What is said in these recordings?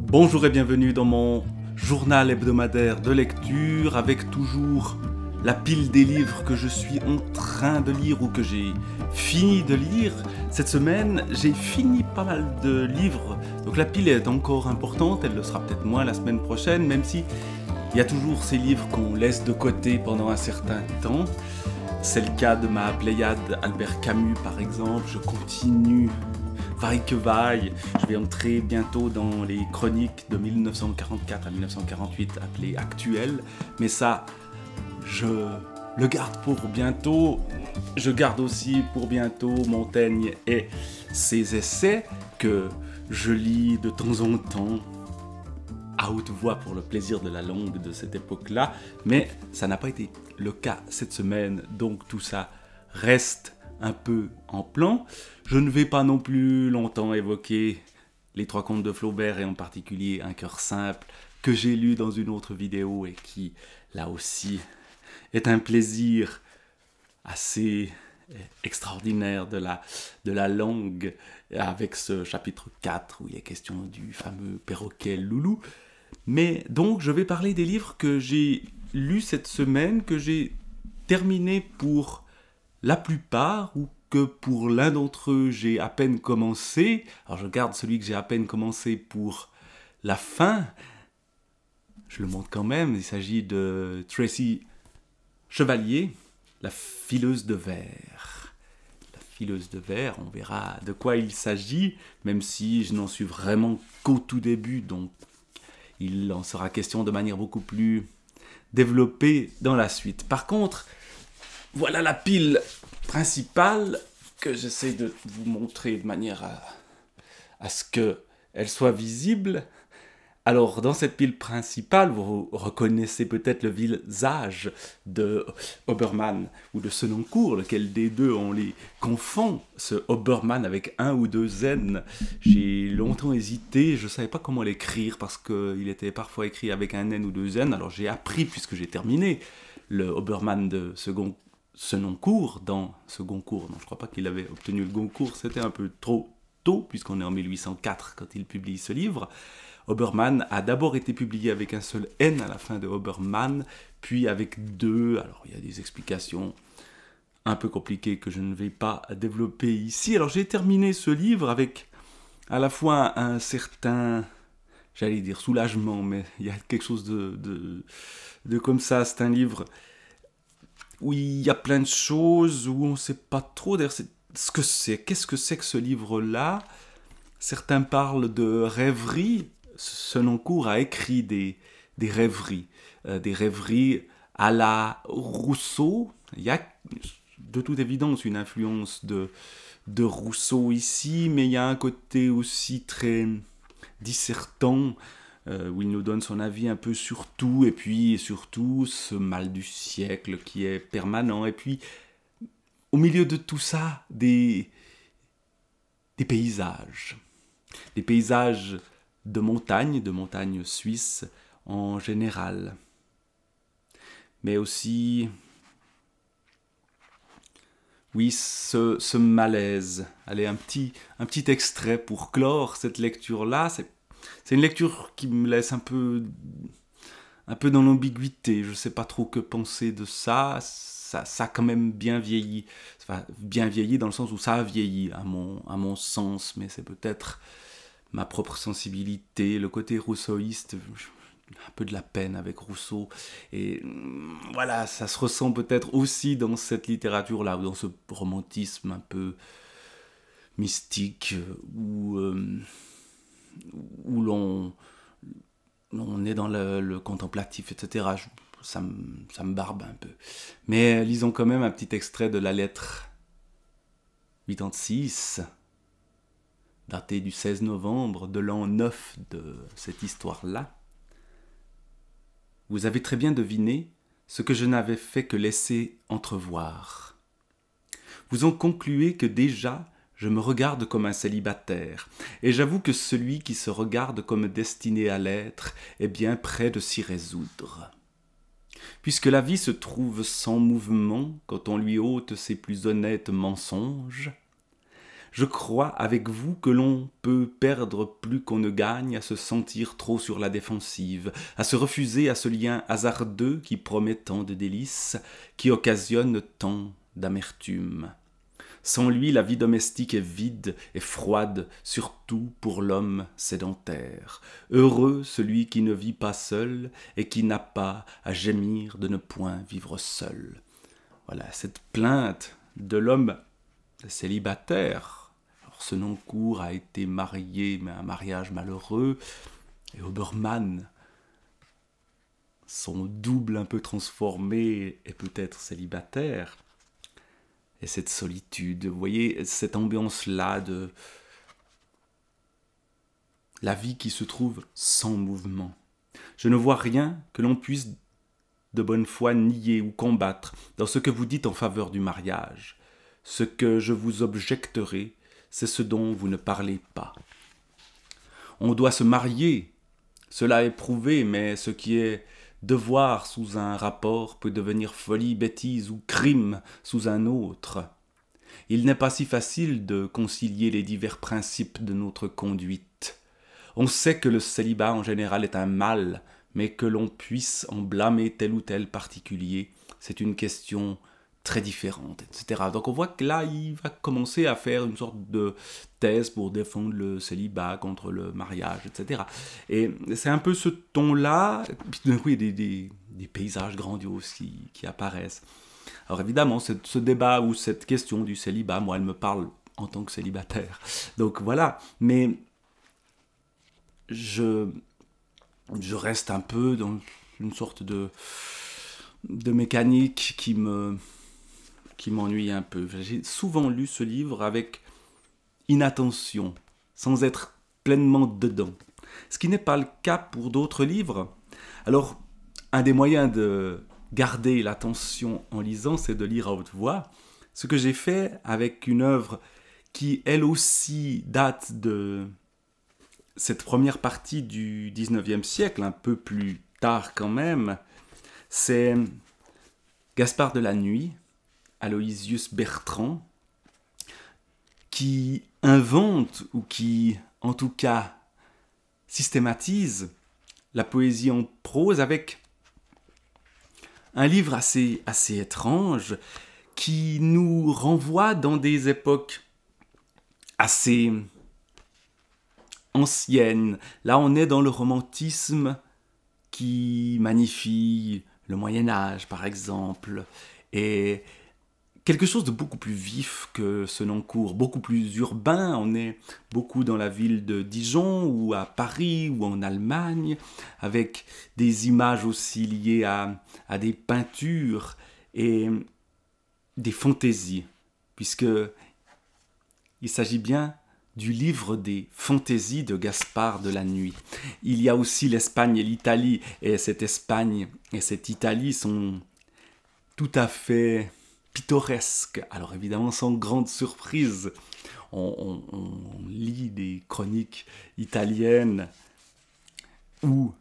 Bonjour et bienvenue dans mon journal hebdomadaire de lecture avec toujours la pile des livres que je suis en train de lire ou que j'ai fini de lire. Cette semaine, j'ai fini pas mal de livres, donc la pile est encore importante, elle le sera peut-être moins la semaine prochaine, même si il y a toujours ces livres qu'on laisse de côté pendant un certain temps. C'est le cas de ma Pléiade Albert Camus par exemple, je continue. Vaille que vaille, je vais entrer bientôt dans les chroniques de 1944 à 1948 appelées actuelles, mais ça, je le garde pour bientôt. Je garde aussi pour bientôt Montaigne et ses essais que je lis de temps en temps à haute voix pour le plaisir de la langue de cette époque-là, mais ça n'a pas été le cas cette semaine, donc tout ça reste un peu en plan. Je ne vais pas non plus longtemps évoquer les trois contes de Flaubert et en particulier Un cœur simple que j'ai lu dans une autre vidéo et qui, là aussi, est un plaisir assez extraordinaire de la langue avec ce chapitre 4 où il est question du fameux perroquet Loulou. Mais donc je vais parler des livres que j'ai lus cette semaine, que j'ai terminés pour la plupart, ou que pour l'un d'entre eux, j'ai à peine commencé. Alors je garde celui que j'ai à peine commencé pour la fin. Je le montre quand même, il s'agit de Tracy Chevalier, La fileuse de verre. La fileuse de verre, on verra de quoi il s'agit, même si je n'en suis vraiment qu'au tout début, donc il en sera question de manière beaucoup plus développée dans la suite. Par contre, voilà la pile principale que j'essaie de vous montrer de manière à ce qu'elle soit visible. Alors, dans cette pile principale, vous reconnaissez peut-être le visage de Obermann ou de Senancour, lequel des deux on les confond, ce Obermann avec un ou deux N. J'ai longtemps hésité, je ne savais pas comment l'écrire parce qu'il était parfois écrit avec un N ou deux N, alors j'ai appris, puisque j'ai terminé, le Obermann de Senancour dans ce Goncourt. Non, je ne crois pas qu'il avait obtenu le Goncourt, c'était un peu trop tôt, puisqu'on est en 1804 quand il publie ce livre. Obermann a d'abord été publié avec un seul N à la fin de Obermann, puis avec deux. Alors il y a des explications un peu compliquées que je ne vais pas développer ici. Alors j'ai terminé ce livre avec à la fois un certain, j'allais dire soulagement, mais il y a quelque chose de comme ça. C'est un livre où il y a plein de choses, où on ne sait pas trop d'ailleurs ce que c'est. Qu'est-ce que c'est que ce livre-là? Certains parlent de rêverie. Senancour a écrit des rêveries à la Rousseau. Il y a de toute évidence une influence de Rousseau ici, mais il y a un côté aussi très dissertant, où il nous donne son avis un peu sur tout, et puis surtout ce mal du siècle qui est permanent, et puis au milieu de tout ça, des paysages. Des paysages de montagne suisse en général. Mais aussi, oui, ce malaise. Allez, un petit extrait pour clore cette lecture-là. C'est une lecture qui me laisse un peu dans l'ambiguïté. Je ne sais pas trop que penser de ça. Ça a quand même bien vieilli. Enfin, bien vieilli dans le sens où ça a vieilli, à mon sens, mais c'est peut-être ma propre sensibilité, le côté rousseauiste, un peu de la peine avec Rousseau, et voilà, ça se ressent peut-être aussi dans cette littérature-là, ou dans ce romantisme un peu mystique, où l'on est dans le contemplatif, etc. Ça me barbe un peu. Mais lisons quand même un petit extrait de la lettre 86, daté du 16 novembre de l'an 9 de cette histoire-là. Vous avez très bien deviné ce que je n'avais fait que laisser entrevoir. Vous en concluez que déjà je me regarde comme un célibataire, et j'avoue que celui qui se regarde comme destiné à l'être est bien près de s'y résoudre. Puisque la vie se trouve sans mouvement quand on lui ôte ses plus honnêtes mensonges, Je crois avec vous que l'on peut perdre plus qu'on ne gagne à se sentir trop sur la défensive, à se refuser à ce lien hasardeux qui promet tant de délices, qui occasionne tant d'amertume. Sans lui, la vie domestique est vide et froide, surtout pour l'homme sédentaire. Heureux celui qui ne vit pas seul et qui n'a pas à gémir de ne point vivre seul. Voilà, cette plainte de l'homme célibataire. Alors, Senancour a été marié, mais un mariage malheureux, et Obermann, son double un peu transformé, est peut-être célibataire. Et cette solitude, vous voyez, cette ambiance-là de la vie qui se trouve sans mouvement. Je ne vois rien que l'on puisse de bonne foi nier ou combattre dans ce que vous dites en faveur du mariage. Ce que je vous objecterai, c'est ce dont vous ne parlez pas. On doit se marier, cela est prouvé, mais ce qui est devoir sous un rapport peut devenir folie, bêtise ou crime sous un autre. Il n'est pas si facile de concilier les divers principes de notre conduite. On sait que le célibat en général est un mal, mais que l'on puisse en blâmer tel ou tel particulier, c'est une question très différente, etc. Donc on voit que là, il va commencer à faire une sorte de thèse pour défendre le célibat contre le mariage, etc. Et c'est un peu ce ton-là, puis d'un coup, il y a des paysages grandioses qui apparaissent. Alors évidemment, ce débat ou cette question du célibat, moi, elle me parle en tant que célibataire. Donc voilà, mais je reste un peu dans une sorte de mécanique qui m'ennuie un peu. J'ai souvent lu ce livre avec inattention, sans être pleinement dedans. Ce qui n'est pas le cas pour d'autres livres. Alors, un des moyens de garder l'attention en lisant, c'est de lire à haute voix. Ce que j'ai fait avec une œuvre qui, elle aussi, date de cette première partie du 19e siècle, un peu plus tard quand même, c'est Gaspard de la Nuit, Aloysius Bertrand, qui invente, ou qui, en tout cas, systématise la poésie en prose avec un livre assez étrange qui nous renvoie dans des époques assez anciennes. Là, on est dans le romantisme qui magnifie le Moyen-Âge, par exemple, et quelque chose de beaucoup plus vif que Senancour, beaucoup plus urbain. On est beaucoup dans la ville de Dijon, ou à Paris, ou en Allemagne, avec des images aussi liées à des peintures et des fantaisies, puisque il s'agit bien du livre des fantaisies de Gaspard de la Nuit. Il y a aussi l'Espagne et l'Italie, et cette Espagne et cette Italie sont tout à fait pittoresques. Alors évidemment, sans grande surprise, on lit des chroniques italiennes ou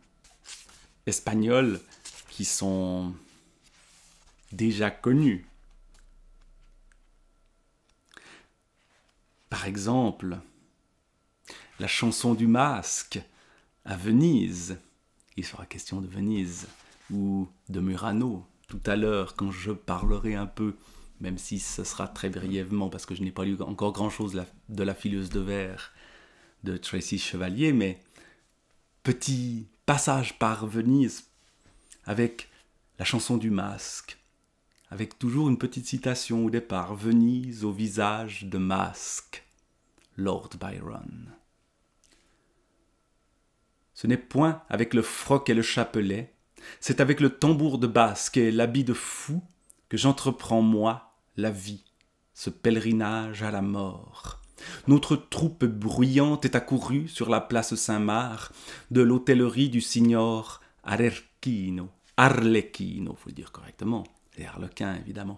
espagnoles qui sont déjà connues. Par exemple, la chanson du masque à Venise, il sera question de Venise, ou de Murano, tout à l'heure, quand je parlerai un peu, même si ce sera très brièvement, parce que je n'ai pas lu encore grand-chose de La fileuse de verre de Tracy Chevalier, mais petit passage par Venise, avec la chanson du masque, avec toujours une petite citation au départ, « Venise au visage de masque ». Lord Byron. Ce n'est point avec le froc et le chapelet, c'est avec le tambour de basque et l'habit de fou que j'entreprends, moi, la vie, ce pèlerinage à la mort. Notre troupe bruyante est accourue sur la place Saint-Marc de l'hôtellerie du signor Arlecchino, faut le dire correctement, c'est Harlequin évidemment,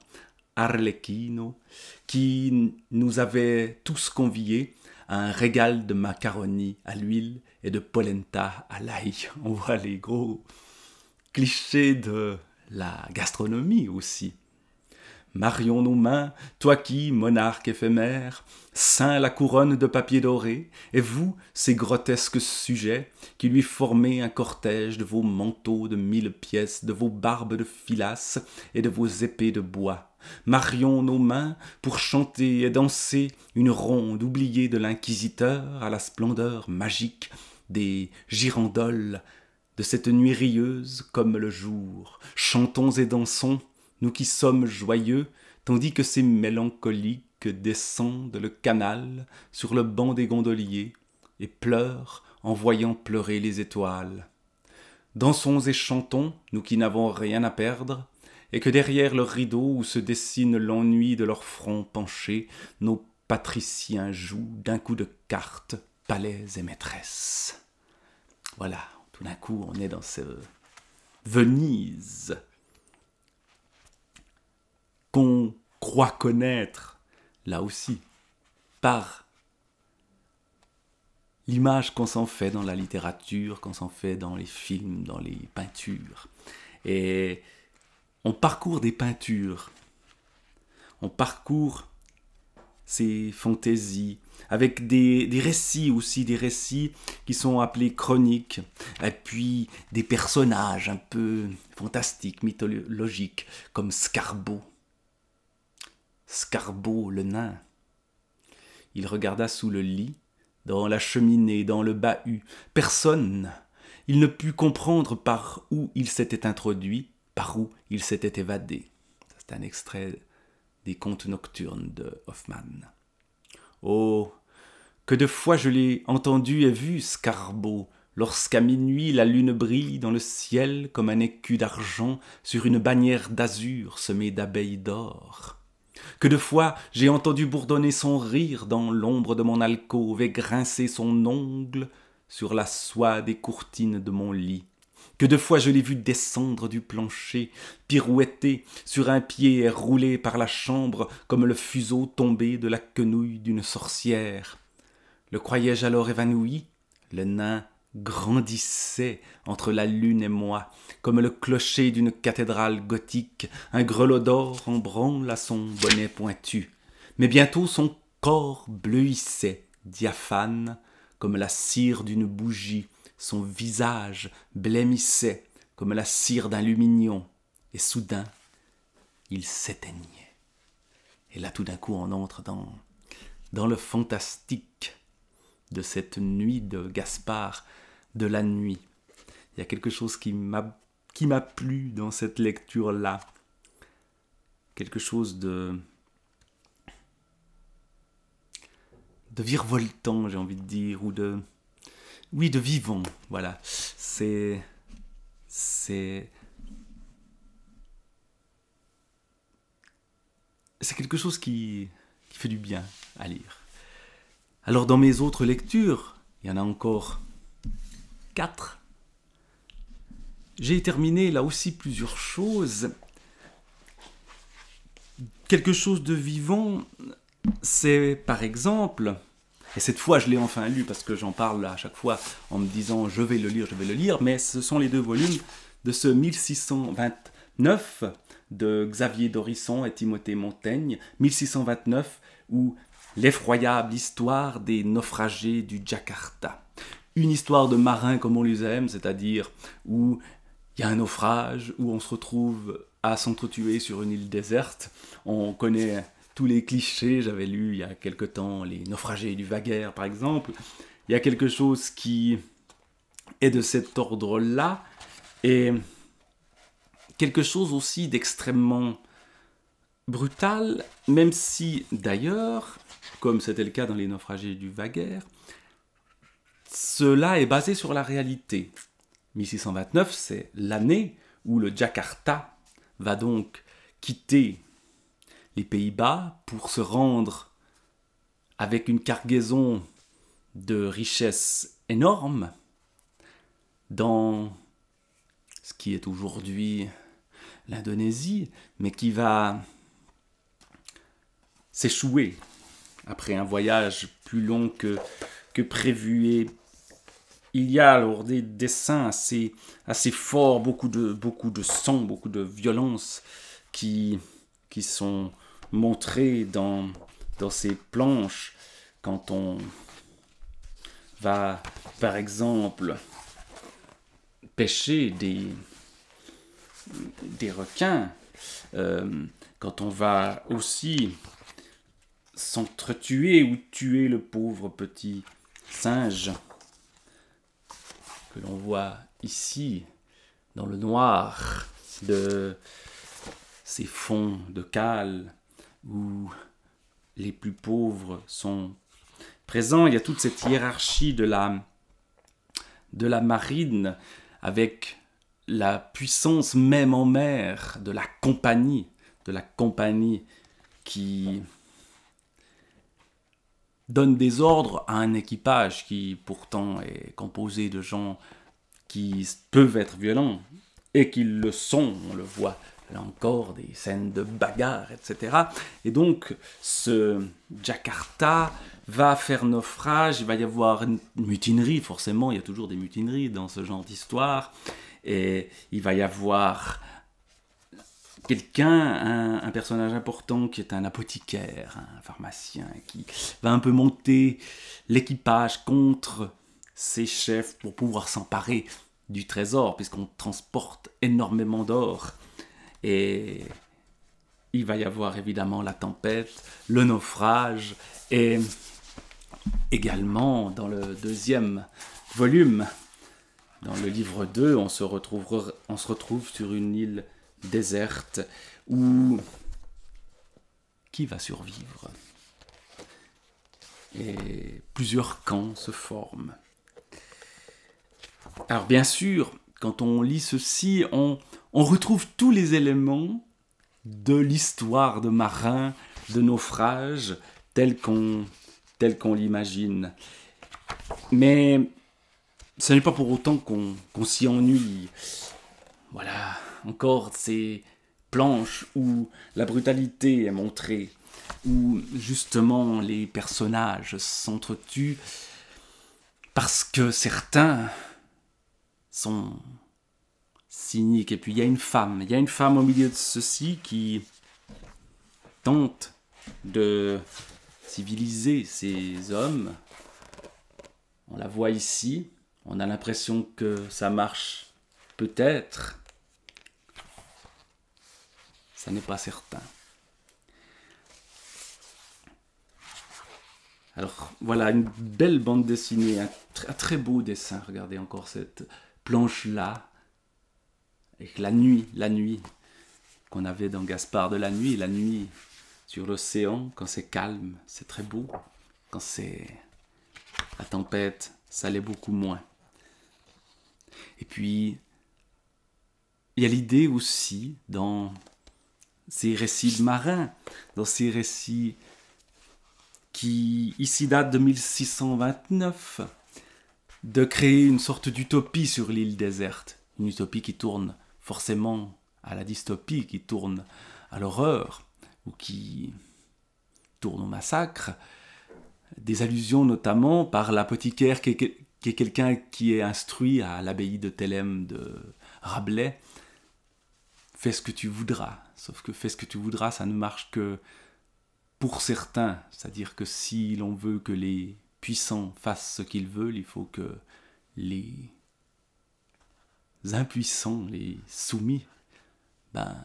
Arlecchino, qui nous avait tous conviés à un régal de macaroni à l'huile et de polenta à l'ail. On voit les gros clichés de la gastronomie aussi. marions nos mains, toi qui, monarque éphémère, ceint la couronne de papier doré, et vous, ces grotesques sujets, qui lui formez un cortège de vos manteaux de 1000 pièces, de vos barbes de filasse et de vos épées de bois. Marions nos mains pour chanter et danser une ronde oubliée de l'inquisiteur à la splendeur magique des girandoles de cette nuit rieuse comme le jour. Chantons et dansons, nous qui sommes joyeux, tandis que ces mélancoliques descendent le canal sur le banc des gondoliers et pleurent en voyant pleurer les étoiles. Dansons et chantons, nous qui n'avons rien à perdre, et que derrière leur rideau où se dessine l'ennui de leur front penché, nos patriciens jouent d'un coup de carte, palais et maîtresses. Voilà, tout d'un coup on est dans ce Venise qu'on croit connaître, là aussi, par l'image qu'on s'en fait dans la littérature, qu'on s'en fait dans les films, dans les peintures. Et on parcourt des peintures, on parcourt ces fantaisies, avec des récits aussi, des récits qui sont appelés chroniques, et puis des personnages un peu fantastiques, mythologiques, comme Scarbo. Scarbo, le nain. Il regarda sous le lit, dans la cheminée, dans le bahut. Personne, il ne put comprendre par où il s'était introduit, par où il s'était évadé. C'est un extrait des Contes nocturnes de Hoffmann. Oh, que de fois je l'ai entendu et vu, Scarbo, lorsqu'à minuit la lune brille dans le ciel comme un écu d'argent sur une bannière d'azur semée d'abeilles d'or. Que de fois j'ai entendu bourdonner son rire dans l'ombre de mon alcôve et grincer son ongle sur la soie des courtines de mon lit. Que de fois je l'ai vu descendre du plancher, pirouetter sur un pied et rouler par la chambre comme le fuseau tombé de la quenouille d'une sorcière. Le croyais-je alors évanoui? Le nain grandissait entre la lune et moi, comme le clocher d'une cathédrale gothique, un grelot d'or en branle à son bonnet pointu. Mais bientôt son corps bleuissait, diaphane, comme la cire d'une bougie, son visage blêmissait comme la cire d'un lumignon, et soudain, il s'éteignait. Et là, tout d'un coup, on entre dans le fantastique de cette nuit de Gaspard, de la nuit. Il y a quelque chose qui m'a plu dans cette lecture-là. Quelque chose de virevoltant, j'ai envie de dire, ou de vivant. Voilà. C'est quelque chose qui fait du bien à lire. Alors dans mes autres lectures, il y en a encore 4. J'ai terminé là aussi plusieurs choses. Quelque chose de vivant, c'est par exemple, et cette fois je l'ai enfin lu parce que j'en parle à chaque fois en me disant je vais le lire, mais ce sont les 2 volumes de ce 1629 de Xavier Dorisson et Timothée Montaigne, 1629, où l'effroyable histoire des naufragés du Jakarta. Une histoire de marin comme on les aime, c'est-à-dire où il y a un naufrage, où on se retrouve à s'entretuer sur une île déserte. On connaît tous les clichés, j'avais lu il y a quelque temps les naufragés du Vaguer par exemple. Il y a quelque chose qui est de cet ordre-là, et quelque chose aussi d'extrêmement brutal, même si d'ailleurs, comme c'était le cas dans les naufragés du Vaguer, cela est basé sur la réalité. 1629, c'est l'année où le Jakarta va donc quitter les Pays-Bas pour se rendre avec une cargaison de richesses énormes dans ce qui est aujourd'hui l'Indonésie, mais qui va s'échouer après un voyage plus long que prévu. Et il y a alors des dessins assez forts, beaucoup de sang, beaucoup de violence qui qui sont montrées dans ces planches quand on va, par exemple, pêcher des requins, quand on va aussi s'entretuer ou tuer le pauvre petit singe que l'on voit ici dans le noir de ces fonds de cale où les plus pauvres sont présents. Il y a toute cette hiérarchie de la marine avec la puissance même en mer de la compagnie qui donne des ordres à un équipage qui pourtant est composé de gens qui peuvent être violents et qui le sont, on le voit là encore, des scènes de bagarre, etc. Et donc ce Jakarta va faire naufrage, il va y avoir une mutinerie, forcément, il y a toujours des mutineries dans ce genre d'histoire, et il va y avoir quelqu'un, un personnage important qui est un apothicaire, un pharmacien, qui va un peu monter l'équipage contre ses chefs pour pouvoir s'emparer du trésor, puisqu'on transporte énormément d'or. Et il va y avoir évidemment la tempête, le naufrage, et également dans le deuxième volume, dans le livre 2, on se retrouve sur une île déserte où qui va survivre? Et plusieurs camps se forment. Alors bien sûr, quand on lit ceci, on retrouve tous les éléments de l'histoire de marin, de naufrage, tel qu'on l'imagine. Mais ce n'est pas pour autant qu'on s'y ennuie. Voilà, encore ces planches où la brutalité est montrée, où justement les personnages s'entretuent parce que certains sont cyniques. Et puis il y a une femme au milieu de ceci qui tente de civiliser ces hommes. On la voit ici, on a l'impression que ça marche peut-être. Ça n'est pas certain. Alors voilà, une belle bande dessinée, un très beau dessin. Regardez encore cette planche-là, avec la nuit qu'on avait dans Gaspard de la nuit sur l'océan, quand c'est calme, c'est très beau. Quand c'est la tempête, ça l'est beaucoup moins. Et puis, il y a l'idée aussi dans ces récits de marins, dans ces récits qui ici datent de 1629, de créer une sorte d'utopie sur l'île déserte. Une utopie qui tourne forcément à la dystopie, qui tourne à l'horreur, ou qui tourne au massacre. Des allusions notamment par l'apothicaire qui est quelqu'un qui est instruit à l'abbaye de Thélème de Rabelais. Fais ce que tu voudras. Sauf que fais ce que tu voudras, ça ne marche que pour certains. C'est-à-dire que si l'on veut que les puissants fassent ce qu'ils veulent, il faut que les impuissants, les soumis,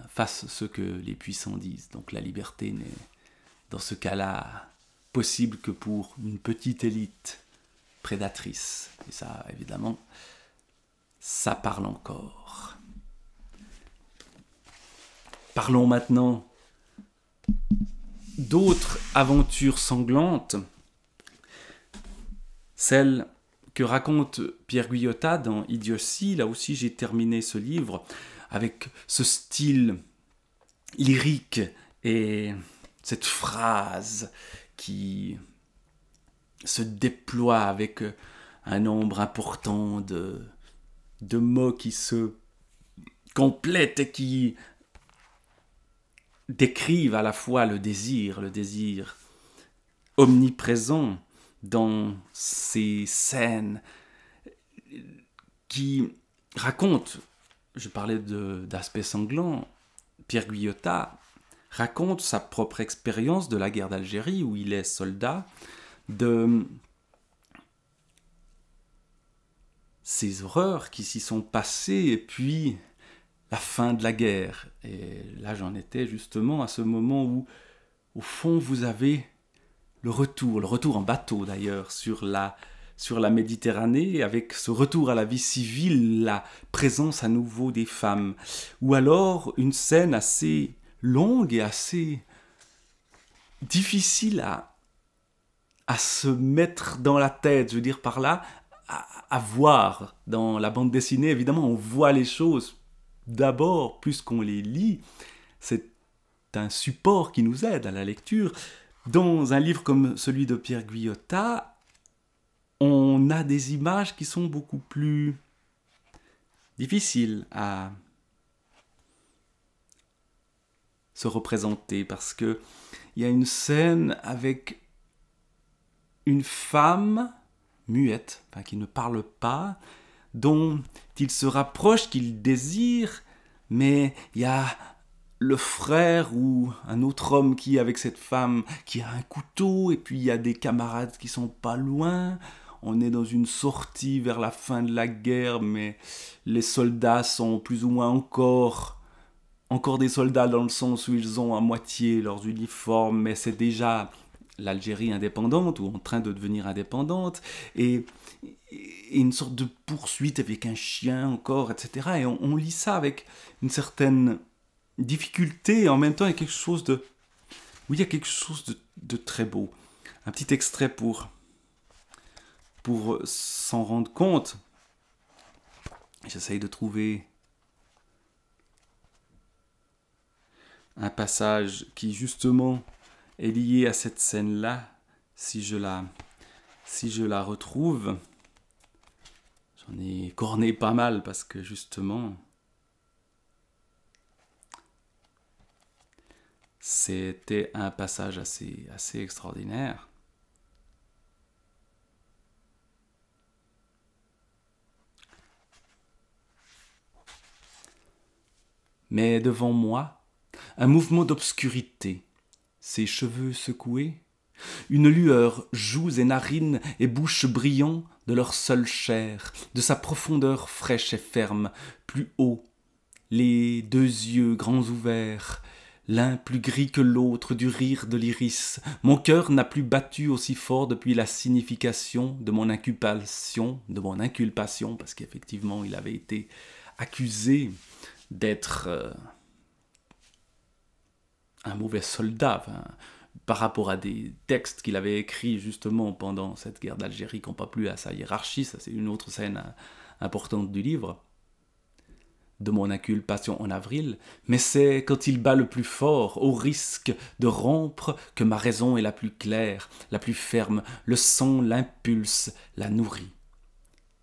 fassent ce que les puissants disent. Donc la liberté n'est, dans ce cas-là, possible que pour une petite élite prédatrice. Et ça, évidemment, ça parle encore. Parlons maintenant d'autres aventures sanglantes, celles que raconte Pierre Guyotat dans Idiotie. Là aussi, j'ai terminé ce livre avec ce style lyrique et cette phrase qui se déploie avec un nombre important de mots qui se complètent et qui décrivent à la fois le désir omniprésent dans ces scènes qui racontent, je parlais d'aspect sanglant, Pierre Guyotat raconte sa propre expérience de la guerre d'Algérie, où il est soldat, de ces horreurs qui s'y sont passées, et puis la fin de la guerre. Et là, j'en étais justement à ce moment où, au fond, vous avez le retour en bateau d'ailleurs, sur la Méditerranée, avec ce retour à la vie civile, la présence à nouveau des femmes. Ou alors une scène assez longue et assez difficile à se mettre dans la tête, je veux dire par là, à voir. Dans la bande dessinée, évidemment, on voit les choses d'abord, plus qu'on les lit. C'est un support qui nous aide à la lecture. Dans un livre comme celui de Pierre Guyotat, on a des images qui sont beaucoup plus difficiles à se représenter, parce que il y a une scène avec une femme muette, enfin, qui ne parle pas, dont il se rapproche, qu'il désire, mais il y a le frère ou un autre homme qui est avec cette femme, qui a un couteau, et puis il y a des camarades qui sont pas loin. On est dans une sortie vers la fin de la guerre, mais les soldats sont plus ou moins encore des soldats dans le sens où ils ont à moitié leurs uniformes, mais c'est déjà l'Algérie indépendante ou en train de devenir indépendante, et une sorte de poursuite avec un chien encore, etc. Et on lit ça avec une certaine difficulté, et en même temps il y a quelque chose de... Oui, il y a quelque chose de très beau. Un petit extrait pour s'en rendre compte. J'essaye de trouver un passage qui justement est lié à cette scène-là, si je la retrouve. J'en ai corné pas mal parce que justement c'était un passage assez extraordinaire. Mais devant moi, un mouvement d'obscurité, ses cheveux secoués, une lueur, joues et narines et bouche brillant de leur seule chair, de sa profondeur fraîche et ferme, plus haut, les deux yeux grands ouverts, l'un plus gris que l'autre du rire de l'iris. Mon cœur n'a plus battu aussi fort depuis la signification de mon inculpation, parce qu'effectivement il avait été accusé d'être un mauvais soldat, enfin, par rapport à des textes qu'il avait écrits justement pendant cette guerre d'Algérie qui n'ont pas plu à sa hiérarchie. Ça, c'est une autre scène importante du livre, de mon inculpation en avril. Mais c'est quand il bat le plus fort, au risque de rompre, que ma raison est la plus claire, la plus ferme. Le sang l'impulse, la nourrit.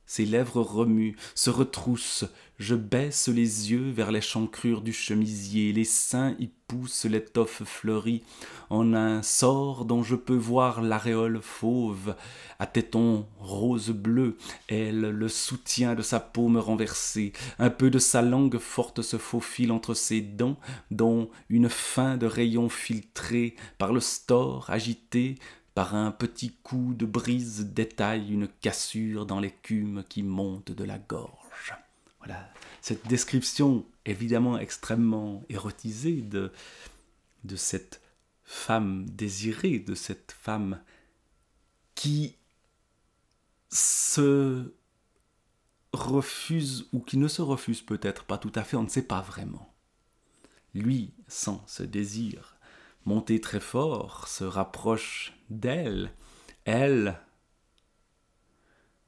Ses lèvres remuent, se retroussent, je baisse les yeux vers les chancrures du chemisier, les seins y poussent l'étoffe fleurie, en un sort dont je peux voir l'aréole fauve, à téton rose-bleu, elle le soutient de sa paume renversée, un peu de sa langue forte se faufile entre ses dents, dont une fin de rayon filtré par le store agité, par un petit coup de brise détaille une cassure dans l'écume qui monte de la gorge. Voilà, cette description évidemment extrêmement érotisée de cette femme désirée, de cette femme qui se refuse, ou qui ne se refuse peut-être pas tout à fait, on ne sait pas vraiment. Lui sent ce désir monter très fort, se rapproche d'elle. Elle,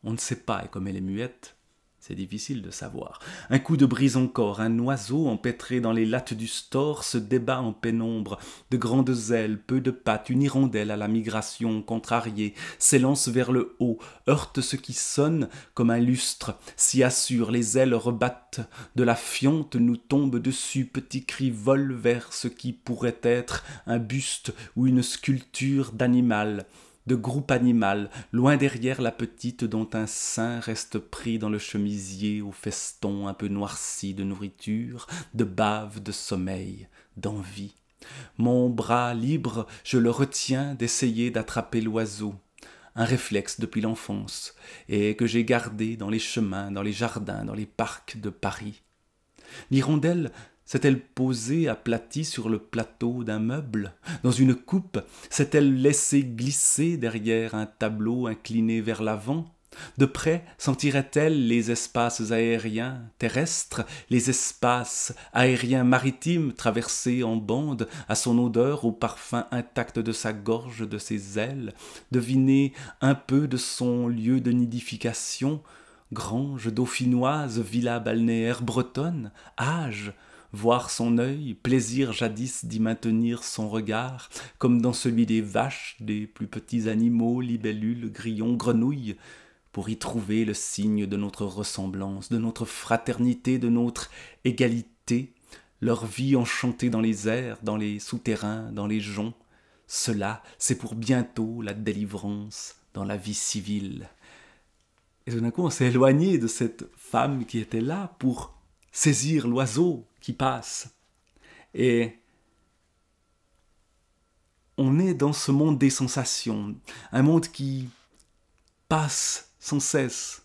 on ne sait pas, et comme elle est muette, c'est difficile de savoir. Un coup de brise encore, un oiseau empêtré dans les lattes du store se débat en pénombre, de grandes ailes, peu de pattes, une hirondelle à la migration contrariée, s'élance vers le haut, heurte ce qui sonne comme un lustre, s'y assure, les ailes rebattent, de la fionte nous tombe dessus, petit cri vole vers ce qui pourrait être un buste ou une sculpture d'animal, de groupe animal, loin derrière la petite dont un sein reste pris dans le chemisier au feston un peu noirci de nourriture, de bave, de sommeil, d'envie. Mon bras libre, je le retiens d'essayer d'attraper l'oiseau, un réflexe depuis l'enfance, et que j'ai gardé dans les chemins, dans les jardins, dans les parcs de Paris. L'hirondelle s'est-elle posée aplatie sur le plateau d'un meuble? Dans une coupe, s'est-elle laissée glisser derrière un tableau incliné vers l'avant? De près, sentirait-elle les espaces aériens terrestres, les espaces aériens maritimes traversés en bande, à son odeur, au parfum intact de sa gorge, de ses ailes, deviner un peu de son lieu de nidification, grange dauphinoise, villa balnéaire bretonne, âge, voir son œil, plaisir jadis d'y maintenir son regard, comme dans celui des vaches, des plus petits animaux, libellules, grillons, grenouilles, pour y trouver le signe de notre ressemblance, de notre fraternité, de notre égalité, leur vie enchantée dans les airs, dans les souterrains, dans les joncs. Cela, c'est pour bientôt la délivrance dans la vie civile. Et tout d'un coup, on s'est éloigné de cette femme qui était là pour saisir l'oiseau qui passe. Et on est dans ce monde des sensations, un monde qui passe sans cesse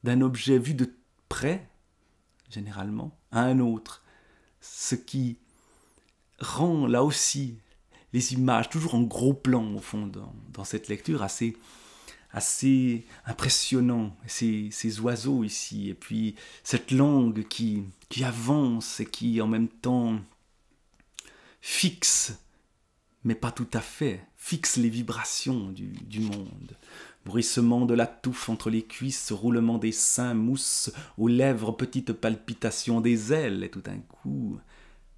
d'un objet vu de près, généralement, à un autre, ce qui rend là aussi les images, toujours en gros plan au fond dans cette lecture, assez impressionnant, ces oiseaux ici, et puis cette langue qui avance et qui en même temps fixe, mais pas tout à fait, fixe les vibrations du monde. Bruissement de la touffe entre les cuisses, roulement des seins, mousse aux lèvres, petite palpitation des ailes, et tout d'un coup,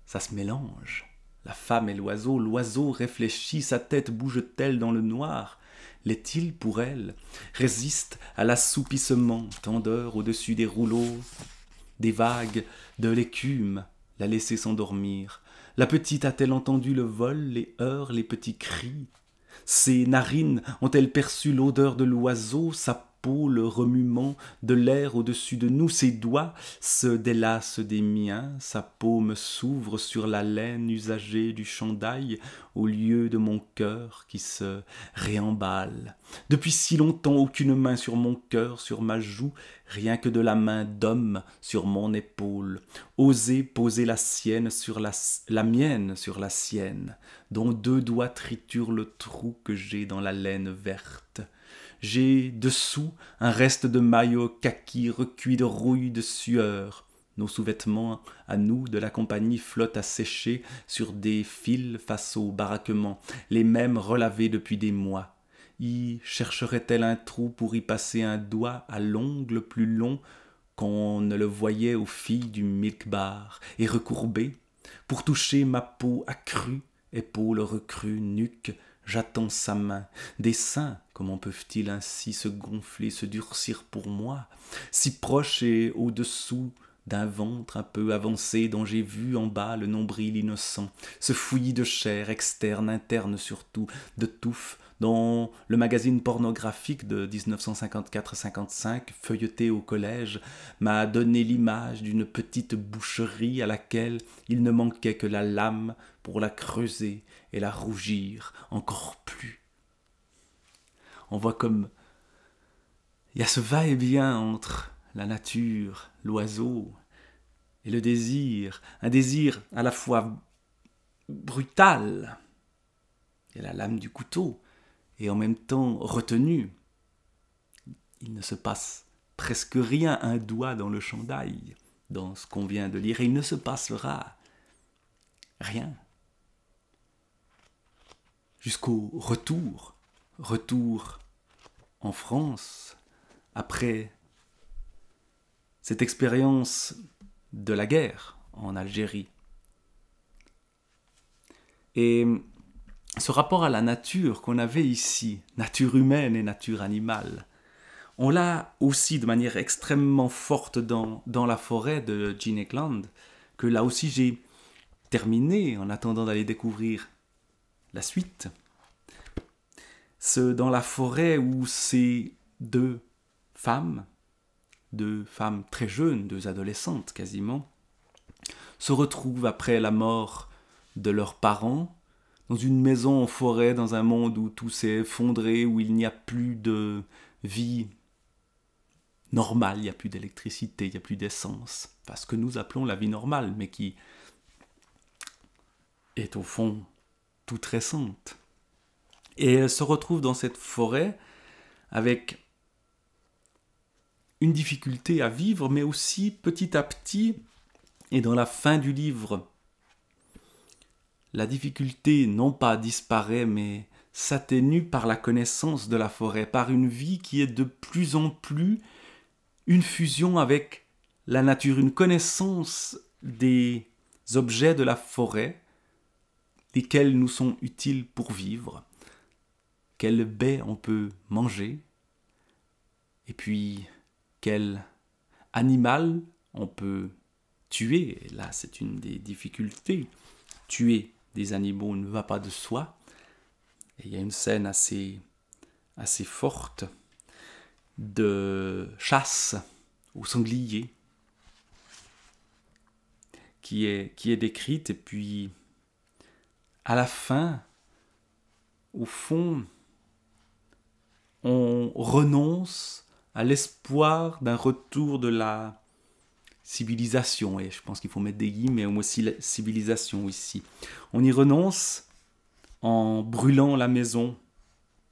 ça se mélange. La femme et l'oiseau réfléchit, sa tête bouge-t-elle dans le noir? L'est-il pour elle? Résiste à l'assoupissement, tendeur au-dessus des rouleaux, des vagues, de l'écume, la laisser s'endormir. La petite a-t-elle entendu le vol, les heurts, les petits cris? Ses narines ont-elles perçu l'odeur de l'oiseau, sa peau, le remuement de l'air au-dessus de nous? Ses doigts se délassent des miens, sa paume s'ouvre sur la laine usagée du chandail au lieu de mon cœur qui se réemballe. Depuis si longtemps, aucune main sur mon cœur, sur ma joue, rien que de la main d'homme sur mon épaule. Oser poser la sienne sur la mienne sur la sienne, dont deux doigts triturent le trou que j'ai dans la laine verte. J'ai dessous un reste de maillot kaki recuit de rouille de sueur. Nos sous-vêtements, à nous, de la compagnie, flottent à sécher sur des fils face au baraquement, les mêmes relavés depuis des mois. Y chercherait-elle un trou pour y passer un doigt à l'ongle plus long qu'on ne le voyait aux filles du milk-bar, et recourbé, pour toucher ma peau accrue, épaules recrues, nuque, j'attends sa main. Des seins, comment peuvent-ils ainsi se gonfler, se durcir pour moi, si proche et au-dessous d'un ventre un peu avancé dont j'ai vu en bas le nombril innocent, ce fouillis de chair externe, interne surtout, de touffe, dont le magazine pornographique de 1954-55, feuilleté au collège, m'a donné l'image d'une petite boucherie à laquelle il ne manquait que la lame pour la creuser et la rougir encore plus. On voit comme il y a ce va-et-vient entre la nature, l'oiseau et le désir, un désir à la fois brutal, et la lame du couteau, et en même temps retenu. Il ne se passe presque rien, un doigt dans le chandail, dans ce qu'on vient de lire, et il ne se passera rien. Jusqu'au retour en France, après cette expérience de la guerre en Algérie. Et ce rapport à la nature qu'on avait ici, nature humaine et nature animale, on l'a aussi de manière extrêmement forte dans La forêt de Gene Ekland, que là aussi j'ai terminé en attendant d'aller découvrir la suite. Dans La forêt où ces deux femmes très jeunes, deux adolescentes quasiment, se retrouvent après la mort de leurs parents, dans une maison en forêt, dans un monde où tout s'est effondré, où il n'y a plus de vie normale, il n'y a plus d'électricité, il n'y a plus d'essence. Enfin, ce que nous appelons la vie normale, mais qui est au fond toute récente. Et elle se retrouve dans cette forêt avec une difficulté à vivre, mais aussi petit à petit, et dans la fin du livre, la difficulté non pas disparaît, mais s'atténue par la connaissance de la forêt, par une vie qui est de plus en plus une fusion avec la nature, une connaissance des objets de la forêt, lesquels nous sont utiles pour vivre, quelle baie on peut manger, et puis quel animal on peut tuer. Et là, c'est une des difficultés. Tuer des animaux ne va pas de soi. Et il y a une scène assez forte de chasse au sanglier qui est décrite. Et puis, à la fin, au fond, on renonce à l'espoir d'un retour de la civilisation. Et je pense qu'il faut mettre des guillemets, mais aussi la civilisation ici. On y renonce en brûlant la maison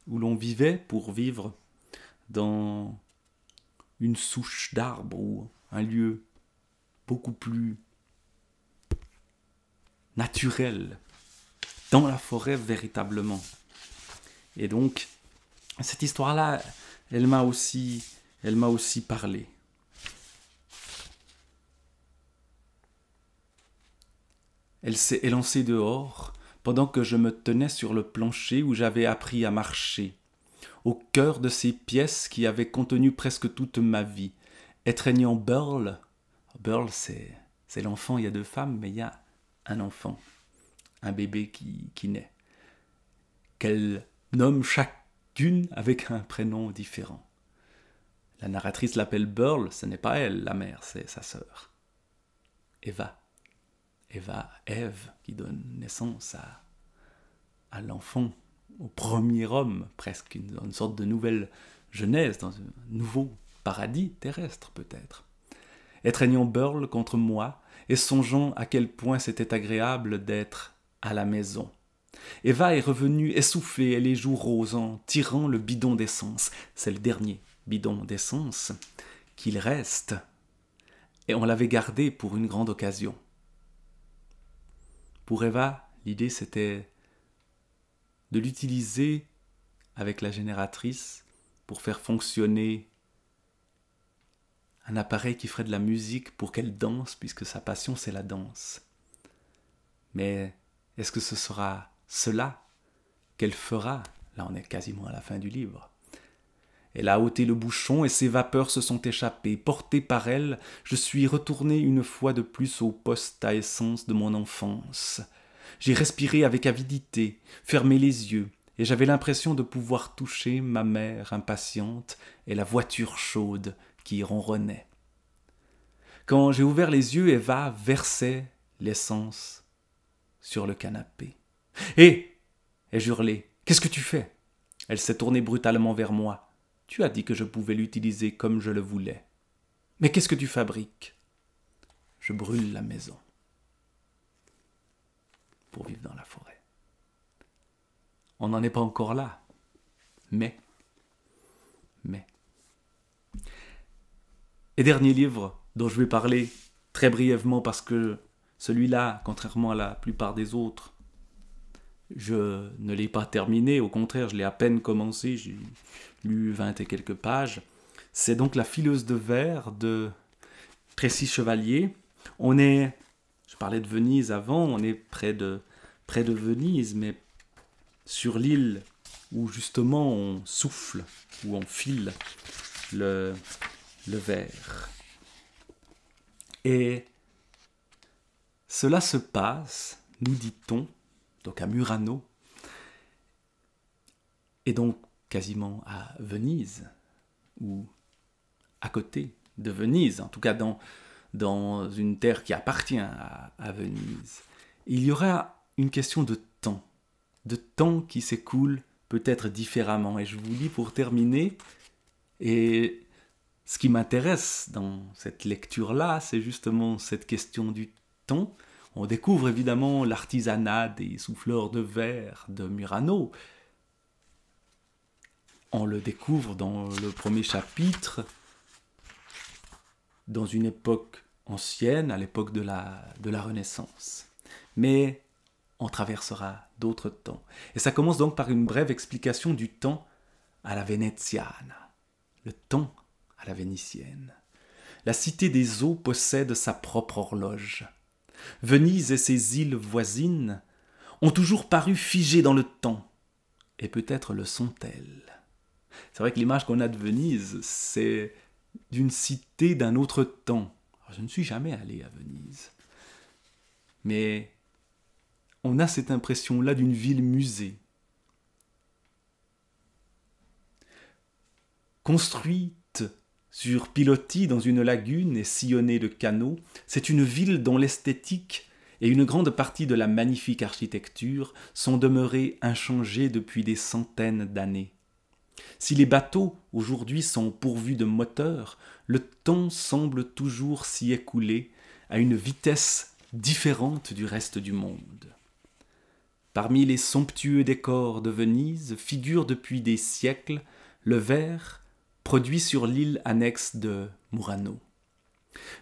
où l'on vivait pour vivre dans une souche d'arbre ou un lieu beaucoup plus naturel, dans la forêt véritablement. Et donc, cette histoire-là, elle m'a aussi parlé. Elle s'est élancée dehors pendant que je me tenais sur le plancher où j'avais appris à marcher, au cœur de ces pièces qui avaient contenu presque toute ma vie, étreignant Burl. Burl, c'est l'enfant, il y a 2 femmes, mais il y a un enfant, un bébé qui naît, qu'elle nomme chacune avec un prénom différent. La narratrice l'appelle Burl, ce n'est pas elle, la mère, c'est sa sœur. Eva, Ève, qui donne naissance à l'enfant, au premier homme, presque une sorte de nouvelle genèse, dans un nouveau paradis terrestre peut-être. Étreignant Burl contre moi, et songeant à quel point c'était agréable d'être à la maison. Eva est revenue essoufflée et les joues roses en tirant le bidon d'essence. C'est le dernier bidon d'essence qu'il reste, et on l'avait gardé pour une grande occasion. Pour Eva, l'idée c'était de l'utiliser avec la génératrice pour faire fonctionner un appareil qui ferait de la musique pour qu'elle danse, puisque sa passion c'est la danse. Mais est-ce que ce sera cela qu'elle fera? Là on est quasiment à la fin du livre. Elle a ôté le bouchon et ses vapeurs se sont échappées. Porté par elle, je suis retourné une fois de plus au poste à essence de mon enfance. J'ai respiré avec avidité, fermé les yeux, et j'avais l'impression de pouvoir toucher ma mère impatiente et la voiture chaude qui ronronnait. Quand j'ai ouvert les yeux, Eva versait l'essence sur le canapé. « Hé !» ai-je hurlé. « Qu'est-ce que tu fais ?» Elle s'est tournée brutalement vers moi. « Tu as dit que je pouvais l'utiliser comme je le voulais. Mais qu'est-ce que tu fabriques ?»« Je brûle la maison pour vivre dans la forêt. » On n'en est pas encore là. Mais. Et dernier livre dont je vais parler très brièvement parce que celui-là, contrairement à la plupart des autres, je ne l'ai pas terminé, au contraire, je l'ai à peine commencé, j'ai lu 20 et quelques pages. C'est donc La fileuse de verre de Tracy Chevalier. Je parlais de Venise avant, on est près de Venise, mais sur l'île où justement on souffle, où on file le verre. Et cela se passe, nous dit-on, donc à Murano, et donc quasiment à Venise, ou à côté de Venise, en tout cas dans une terre qui appartient à Venise. Il y aura une question de temps qui s'écoule peut-être différemment. Et je vous lis pour terminer, et ce qui m'intéresse dans cette lecture-là, c'est justement cette question du temps. On découvre évidemment l'artisanat des souffleurs de verre de Murano. On le découvre dans le premier chapitre, dans une époque ancienne, à l'époque de la Renaissance. Mais on traversera d'autres temps. Et ça commence donc par une brève explication du temps à la vénétiana, le temps à la vénitienne. La cité des eaux possède sa propre horloge. Venise et ses îles voisines ont toujours paru figées dans le temps, et peut-être le sont-elles. C'est vrai que l'image qu'on a de Venise, c'est d'une cité d'un autre temps. Alors, je ne suis jamais allé à Venise, mais on a cette impression-là d'une ville-musée. Construite sur pilotis dans une lagune et sillonnée de canaux, c'est une ville dont l'esthétique et une grande partie de la magnifique architecture sont demeurées inchangées depuis des centaines d'années. Si les bateaux aujourd'hui sont pourvus de moteurs, le temps semble toujours s'y écouler à une vitesse différente du reste du monde. Parmi les somptueux décors de Venise figure depuis des siècles le verre produit sur l'île annexe de Murano.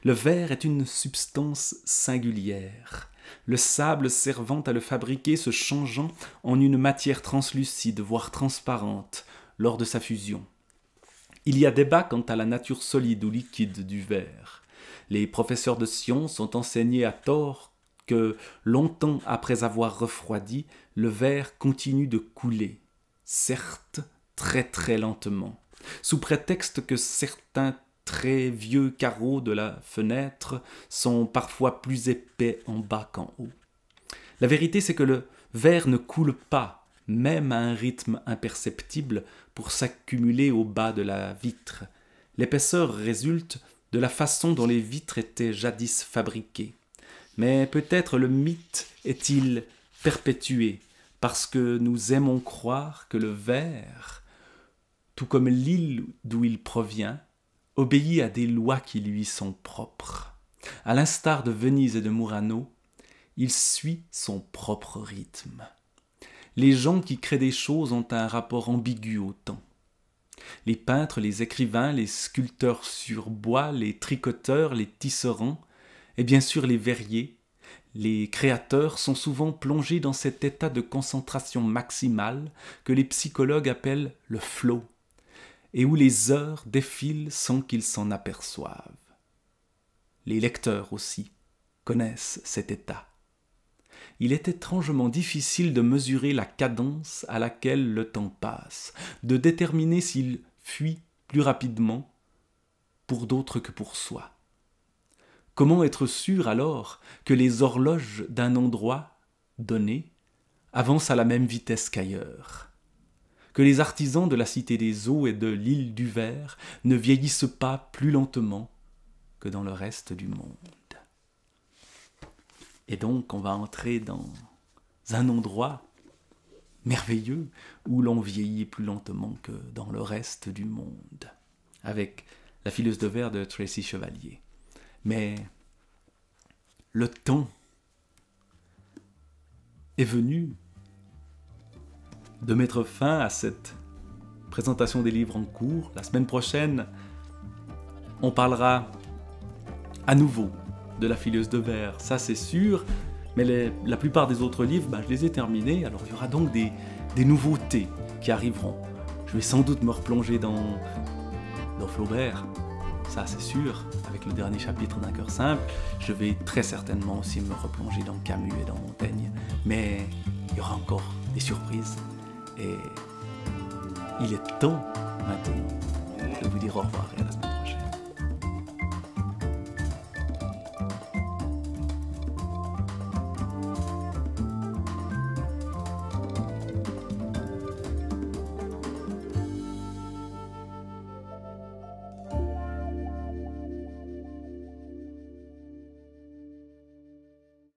Le verre est une substance singulière, le sable servant à le fabriquer se changeant en une matière translucide, voire transparente, lors de sa fusion. Il y a débat quant à la nature solide ou liquide du verre. Les professeurs de sciences ont enseigné à tort que, longtemps après avoir refroidi, le verre continue de couler, certes très très lentement, sous prétexte que certains très vieux carreaux de la fenêtre sont parfois plus épais en bas qu'en haut. La vérité, c'est que le verre ne coule pas, même à un rythme imperceptible, pour s'accumuler au bas de la vitre. L'épaisseur résulte de la façon dont les vitres étaient jadis fabriquées. Mais peut-être le mythe est-il perpétué, parce que nous aimons croire que le verre, tout comme l'île d'où il provient, obéit à des lois qui lui sont propres. À l'instar de Venise et de Murano, il suit son propre rythme. Les gens qui créent des choses ont un rapport ambigu au temps. Les peintres, les écrivains, les sculpteurs sur bois, les tricoteurs, les tisserands, et bien sûr les verriers, les créateurs sont souvent plongés dans cet état de concentration maximale que les psychologues appellent le flow, et où les heures défilent sans qu'ils s'en aperçoivent. Les lecteurs aussi connaissent cet état. Il est étrangement difficile de mesurer la cadence à laquelle le temps passe, de déterminer s'il fuit plus rapidement pour d'autres que pour soi. Comment être sûr alors que les horloges d'un endroit donné avancent à la même vitesse qu'ailleurs ? Que les artisans de la Cité des Eaux et de l'île du Verre ne vieillissent pas plus lentement que dans le reste du monde. Et donc on va entrer dans un endroit merveilleux où l'on vieillit plus lentement que dans le reste du monde, avec La fileuse de verre de Tracy Chevalier. Mais le temps est venu de mettre fin à cette présentation des livres en cours. La semaine prochaine, on parlera à nouveau de La fileuse de verre, ça c'est sûr, mais la plupart des autres livres, je les ai terminés, alors il y aura donc des nouveautés qui arriveront. Je vais sans doute me replonger dans Flaubert, ça c'est sûr, avec le dernier chapitre d'Un cœur simple. Je vais très certainement aussi me replonger dans Camus et dans Montaigne, mais il y aura encore des surprises, et il est temps maintenant de vous dire au revoir et à la semaine prochaine.